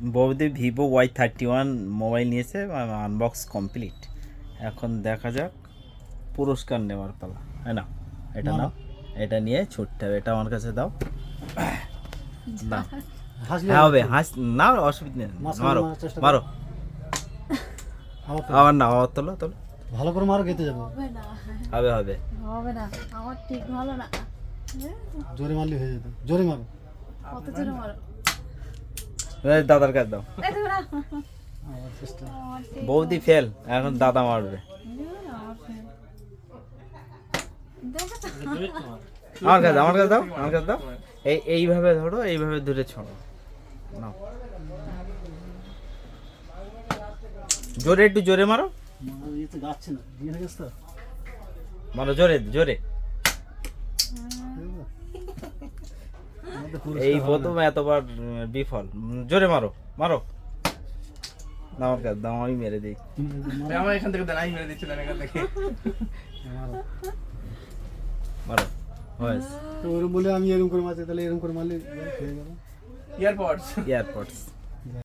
বৌদি Vivo Y31 mobile নিয়েছে, unbox complete. এখন দেখা যাক পুরস্কার নেওয়ার পালা। হ্যাঁ না, এটা নাও, এটা নিয়ে ছুটতে হবে। এটা আমার কাছে দাও। না হ্যাঁ হবে, হাস না, অসুবিধা নেই, মারো মারো। আবার না, আবার তোলো তোলো, ভালো করে মারো, খেতে যাবো। হবে না, হবে হবে। হবে না, আমার ঠিক ভালো না। জোরে মারলে হয়ে যেত, জোরে মারো। কত জোরে মারো। এই দাদার কাছে দাও। এই দেখো না, আমার চেষ্টা। আমার ঠিক বৌদি ফেল, এখন দাদা মারবে। আমার ঠিক। দেখো তো। আমার কাছে দাও, আমার কাছে দাও, আমার কাছে দাও। এইভাবে ধরো, এইভাবে ধরে ছড়ো। নাও, জোরে, একটু জোরে মারো, ইয়ে তো যাচ্ছে না, দিয়ে হয়ে গেছে তো। মারো জোরে জোরে। আমাদের পুরস্কার এই হবে না। প্রথম এতবার বিফল। জোরে মারো মারো। না, আমার কাছে দাও, আমি মেরে দিই। মারো, আমার এখান থেকে দেন, আমি মেরে দিচ্ছিলাম এখান থেকে। মারো। মারো, ব্যাস। তো ওরকম বলে আমি এরকম করে মারছি, তাহলে এরকম করে মারলে হয়ে যাবে। ইয়ারপডস। এয়ারপোর্টস।